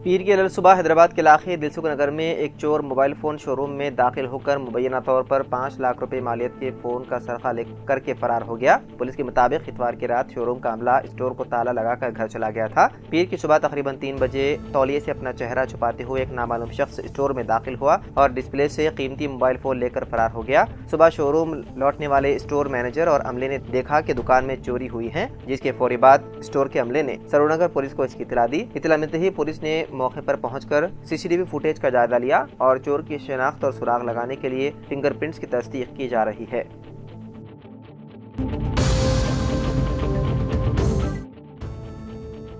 पीर की अलग सुबह हैदराबाद के इलाके दिलसुख नगर में एक चोर मोबाइल फ़ोन शोरूम में दाखिल होकर मुबैना तौर पर 5 लाख रुपए मालियत के फ़ोन का सरखा ले करके फरार हो गया। पुलिस के मुताबिक इतवार की रात शोरूम का अमला स्टोर को ताला लगाकर घर चला गया था। पीर की सुबह तकरीबन 3 बजे तौलिए से अपना चेहरा छुपाते हुए एक नामालूम शख्स स्टोर में दाखिल हुआ और डिस्प्ले से कीमती मोबाइल फ़ोन लेकर फरार हो गया। सुबह शोरूम लौटने वाले स्टोर मैनेजर और अमले ने देखा कि दुकान में चोरी हुई है, जिसके फौरी बाद स्टोर के अमले ने सरोनगर पुलिस को इसकी इतला दी। इतला मिलते ही पुलिस ने मौके पर पहुंचकर सीसीटीवी फुटेज का जायजा लिया और चोर की शिनाख्त और सुराग लगाने के लिए फिंगरप्रिंट्स की तस्दीक की जा रही है।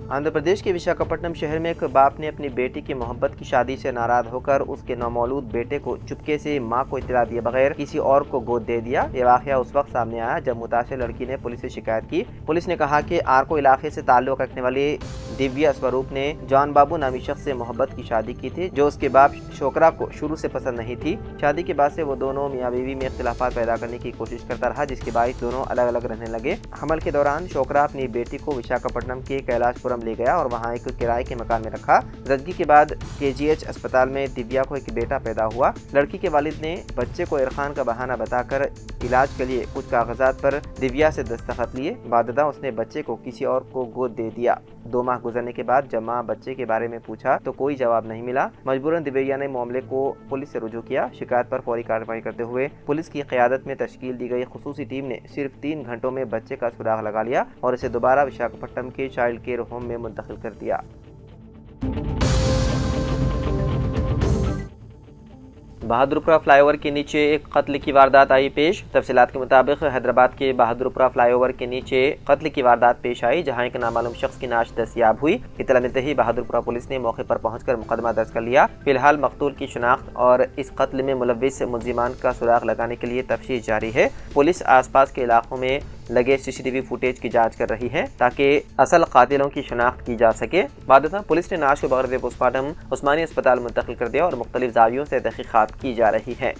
आंध्र प्रदेश के विशाखापट्टनम शहर में एक बाप ने अपनी बेटी की मोहब्बत की शादी से नाराज होकर उसके नौमौलूद बेटे को चुपके से मां को इत्तला दिए बगैर किसी और को गोद दे दिया। ये वाकया उस वक्त सामने आया जब मुतासिर लड़की ने पुलिस से शिकायत की। पुलिस ने कहा कि आरको इलाके से ताल्लुक रखने वाली दिव्या स्वरूप ने जॉन बाबू नामी शख्स से मोहब्बत की शादी की थी, जो उसके बाप शोकरा को शुरू से पसंद नहीं थी। शादी के बाद से वो दोनों मियाँ बीवी में इख्तिलाफात पैदा करने की कोशिश करता रहा, जिसके बायस दोनों अलग अलग रहने लगे। हमल के दौरान शोकरा अपनी बेटी को विशाखापट्टनम के कैलाशपुरम ले गया और वहां एक किराए के मकान में रखा। जदगी के बाद KGH अस्पताल में दिव्या को एक बेटा पैदा हुआ। लड़की के वालिद ने बच्चे को इरफान का बहाना बताकर इलाज के लिए कुछ कागजात पर दिव्या से दस्तखत लिए। बाददा उसने बच्चे को किसी और को गोद दे दिया। 2 माह गुजरने के बाद जब मां बच्चे के बारे में पूछा तो कोई जवाब नहीं मिला। मजबूरन दिव्या ने मामले को पुलिस से रुजू किया। शिकायत पर फौरी कार्रवाई करते हुए पुलिस की क़यादत में तश्कील दी गई खुसूसी टीम ने सिर्फ 3 घंटों में बच्चे का सुराग लगा लिया और इसे दोबारा विशाखापट्टनम के चाइल्ड केयर होम में मुंतकिल कर दिया। बहादुरपुरा फ्लाईओवर के नीचे एक कत्ल की वारदात आई पेश। तफसीलात के मुताबिक हैदराबाद के बहादुरपुरा फ्लाईओवर के नीचे कत्ल की वारदात पेश आई, जहां एक नामालूम शख्स की नाश दस्तयाब हुई। इत्तला मिलते ही बहादुरपुरा पुलिस ने मौके पर पहुंचकर मुकदमा दर्ज कर लिया। फिलहाल मकतूल की शिनाख्त और इस कत्ल में मुलव्विस मुलजिमान का सुराग लगाने के लिए तफ्तीश जारी है। पुलिस आसपास के इलाकों में लगे CCTV फुटेज की जांच कर रही है ताकि असल कातिलों की शिनाख्त की जा सके। बाद पुलिस ने नाश को बगैर पोस्टमार्टम उस्मानी अस्पताल मुंतकिल कर दिया और मुख्तलिफ जावियों से तहकीकात की जा रही है।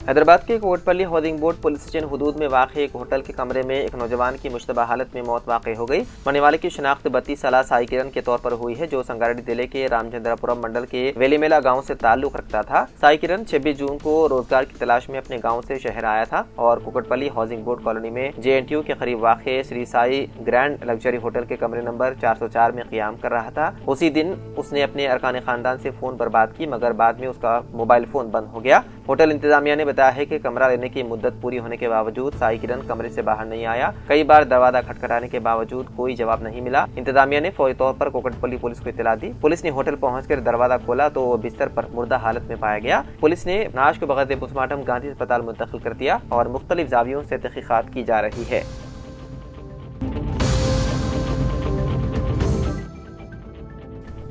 हैदराबाद के Kotpalli housing board police station हदूद में वाक़ एक होटल के कमरे में एक नौजवान की मुश्तबा हालत में मौत वाक़ हो गई। मरने वाले की शिनाख्त 32 साला साई किरण के तौर पर हुई है, जो संगारेड्डी जिले के रामचंद्रपुरम मंडल के वेलीमेला गांव से ताल्लुक रखता था। साई किरण 26 जून को रोजगार की तलाश में अपने गाँव से शहर आया था और कोटपल्ली हाउसिंग बोर्ड कॉलोनी में JNTU के करीब वाक़ Shri Sai grand luxury hotel के कमरे नंबर 404 में क़याम कर रहा था। उसी दिन उसने अपने अरकान खानदान से फ़ोन बर्बाद की, मगर बाद में उसका मोबाइल फ़ोन बंद हो गया। होटल इंतजामिया ने बताया है कि कमरा लेने की मुद्दत पूरी होने के बावजूद साई किरण कमरे से बाहर नहीं आया। कई बार दरवाजा खटखटाने के बावजूद कोई जवाब नहीं मिला। इंतजामिया ने फौरी तौर पर कोकटपल्ली पुलिस को इत्तला दी। पुलिस ने होटल पहुंचकर दरवाजा खोला तो वो बिस्तर पर मुर्दा हालत में पाया गया। पुलिस ने नाश को बगैर पोस्टमार्टम गांधी अस्पताल मुंतकिल कर दिया और मुख्तलिफ जावियों से तहकीकात की जा रही है।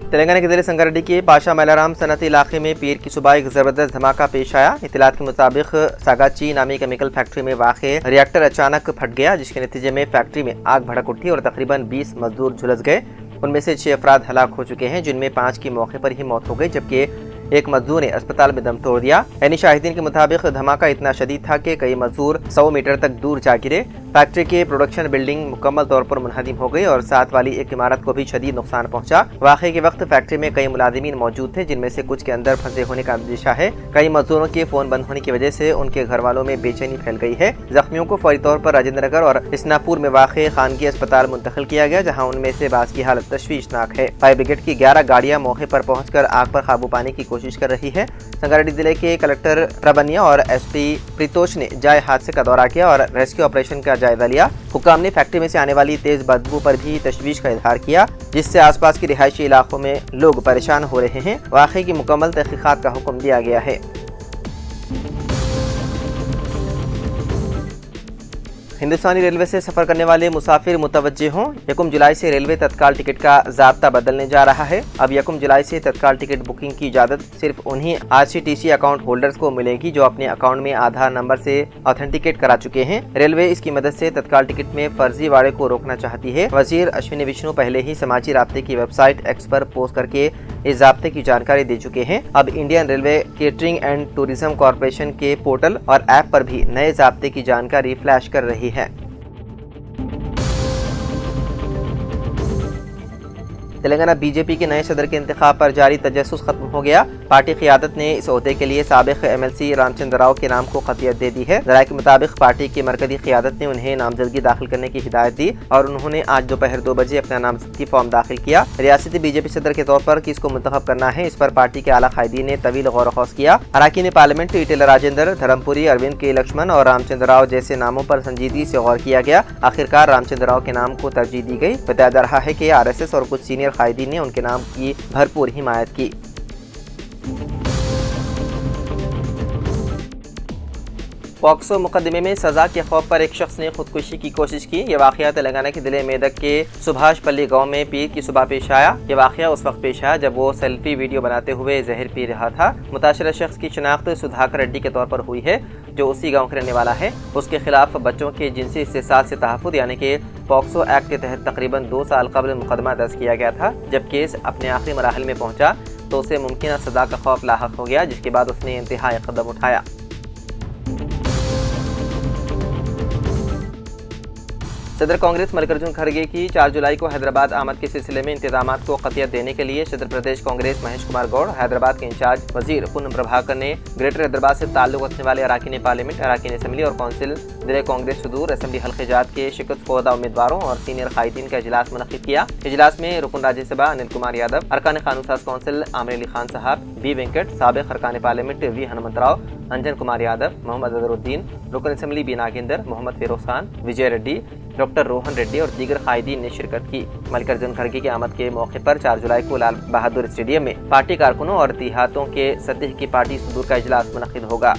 तेलंगाना के जिले संगारेड्डी के पाशा मैलाराम सनती इलाके में पीर की सुबह एक जबरदस्त धमाका पेश आया। इत्तलात के मुताबिक सागाची नामी केमिकल फैक्ट्री में वाक़े रिएक्टर अचानक फट गया, जिसके नतीजे में फैक्ट्री में आग भड़क उठी और तकरीबन 20 मजदूर झुलस गए। उनमें से 6 अफराद हलाक हो चुके हैं, जिनमें 5 की मौके पर ही मौत हो गई, जबकि एक मजदूर ने अस्पताल में दम तोड़ दिया। यानी शाहिदीन के मुताबिक धमाका इतना शदीद था कि कई मजदूर 100 मीटर तक दूर जा गिरे। फैक्ट्री के प्रोडक्शन बिल्डिंग मुकम्मल तौर पर मुनहदिम हो गई और साथ वाली एक इमारत को भी शदीद नुकसान पहुंचा। वाक़े के वक्त फैक्ट्री में कई मुलाजिमीन मौजूद थे, जिनमें से कुछ के अंदर फंसे होने का अंदेशा है। कई मजदूरों के फोन बंद होने की वजह से उनके घर वालों में बेचैनी फैल गई है। जख्मियों को फौरी तौर पर राजेंद्र नगर और इस्नापुर में वाक़े खानगी अस्पताल मुंतकिल किया गया, जहाँ उनमें से बाज़ की हालत तशवीशनाक है। फायर ब्रिगेड की 11 गाड़ियाँ मौके पर पहुँच कर आग पर काबू पाने की कोशिश कर रही है। संगारेड्डी जिले के कलेक्टर प्रबनिया और SP प्रीतोष ने जाए हादसे का दौरा किया और रेस्क्यू ऑपरेशन का जायजा लिया। हुक्काम ने फैक्ट्री में से आने वाली तेज बदबू पर भी तशवीश का इजहार किया, जिससे आसपास के रिहायशी इलाकों में लोग परेशान हो रहे हैं। वाक़े की मुकम्मल तहकीकात का हुक्म दिया गया है। हिंदुस्तानी रेलवे से सफर करने वाले मुसाफिर मुतवज्जे हों, 1 जुलाई से रेलवे तत्काल टिकट का ज़ाब्ता बदलने जा रहा है। अब 1 जुलाई से तत्काल टिकट बुकिंग की इजाज़त सिर्फ उन्हीं RCTC अकाउंट होल्डर्स को मिलेगी जो अपने अकाउंट में आधार नंबर से ऑथेंटिकेट करा चुके हैं। रेलवे इसकी मदद से तत्काल टिकट में फर्जीवाड़े को रोकना चाहती है। वजीर अश्विनी विष्णु पहले ही समाजी राब्ते की वेबसाइट एक्स पर पोस्ट करके इस ज़ाब्ते की जानकारी दे चुके हैं। अब Indian railway catering and tourism corporation के पोर्टल और ऐप पर भी नए ज़ाब्ते की जानकारी फ्लैश कर रही है। तेलंगाना बीजेपी के नए सदर के इंतखाब पर जारी तजस्सुस खत्म हो गया। पार्टी क़ियादत ने इस ओहदे के लिए साबिक़ MLC रामचंद्र राव के नाम को क़तियत दे दी है। ज़राए के मुताबिक पार्टी की मरकज़ी क़ियादत ने उन्हें नामजदगी दाखिल करने की हिदायत दी और उन्होंने आज दोपहर 2 बजे अपना नामजदगी फॉर्म दाखिल किया। रियासती बीजेपी सदर के तौर पर किसको मुंतखब करना है, इस पर पार्टी के आला कायदीन ने तवील गौर खौस किया। अरकान पार्लियामेंट ईटेला राजेंद्र, धर्मपुरी, अरविंद के लक्ष्मण और रामचंद्र राव जैसे नामों पर संजीदगी से गौर किया गया। आखिरकार रामचंद्र राव के नाम को तरजीह दी गई। बताया जा रहा है कि RSS और कुछ सीनियर कायदीन ने उनके नाम की भरपूर हिमायत की। पॉक्सो मुकदमे में सजा के खौफ पर एक शख्स ने खुदकुशी की कोशिश की। यह वाक़या तेलंगाना के जिले मेदक के सुभाष पल्ली गांव में पीर की सुबह पेश आया। यह वाक़या उस वक्त पेश आया जब वो सेल्फी वीडियो बनाते हुए जहर पी रहा था। मुताशरा शख्स की शिनाख्त सुधाकर रेड्डी के तौर पर हुई है जो उसी गाँव का रहने वाला है। उसके खिलाफ बच्चों के जिनसी इस्तेसाल से तहफ़्फ़ुज़ यानी कि पॉक्सो एक्ट के तहत तकरीबन 2 साल कबल मुकदमा दर्ज किया गया था। जब केस अपने आखिरी मराहल में पहुंचा तो उसे मुमकिन सजा का खौफ लाहक हो गया, जिसके बाद उसने इंतहाई कदम उठाया। सदर कांग्रेस मल्लिकार्जुन खड़गे की 4 जुलाई को हैदराबाद आमद के सिलसिले में इंतजामात को क़तियत देने के लिए सदर प्रदेश कांग्रेस महेश कुमार गौड़, हैदराबाद के इंचार्ज वजीर पूनम प्रभाकर ने ग्रेटर हैदराबाद से ताल्लुक़ रखने वाले अरकान पार्लियामेंट, अरकान असम्बली और कौंसिल जिले कांग्रेस सदूर असम्बली हल्के जात के शिकस्त उम्मीदवारों और सीनियर कायदीन का इजलास मुनक़्क़िद किया। इजलास में रुकन राज्यसभा अनिल कुमार यादव, अरकान कानून साज कौंसिल आमिर अली खान साहब, बी वेंकट, साबिक़ अरकान पार्लियामेंट वी हनुमंत राव, अंजन कुमार यादव, मोहम्मद अजहरुद्दीन, रुकन असम्बली बी नागेंद्र, मोहम्मद फिरोज खान, विजय रेड्डी, डॉक्टर रोहन रेड्डी और दीगर कायदीन ने शिरकत की। मल्लिकार्जुन खड़गे की आमद के मौके पर 4 जुलाई को लाल बहादुर स्टेडियम में पार्टी कारकुनों और देहातों के सतह की पार्टी सदूर का इजलास मुनक़्क़िद होगा।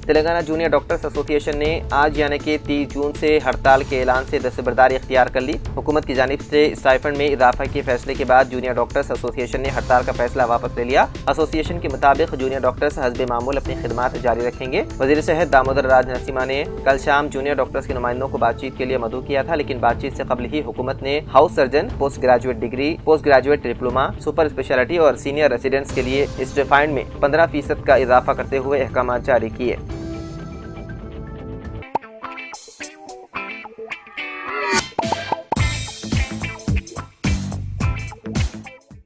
तेलंगाना जूनियर डॉक्टर्स एसोसिएशन ने आज यानी कि 30 जून से हड़ताल के ऐलान से दस्तबरदारी इख्तियार कर ली। हुकूमत की जानिब से स्टाइफंड में इजाफा के फैसले के बाद जूनियर डॉक्टर्स एसोसिएशन ने हड़ताल का फैसला वापस ले लिया। एसोसिएशन के मुताबिक जूनियर डॉक्टर्स हस्बे मामूल अपनी खिदमात जारी रखेंगे। वजीर सेहत दामोदर राज नरसिम्हा ने कल शाम जूनियर डॉक्टर्स के नुमाइंदों को बातचीत के लिए मदऊ किया था, लेकिन बातचीत से कबल ही हुकूमत ने house surgeon, post graduate degree, post graduate diploma, super speciality और सीनियर रेसिडेंट्स के लिए स्टाइफंड में 15% का इजाफा करते हुए अहकाम जारी किए।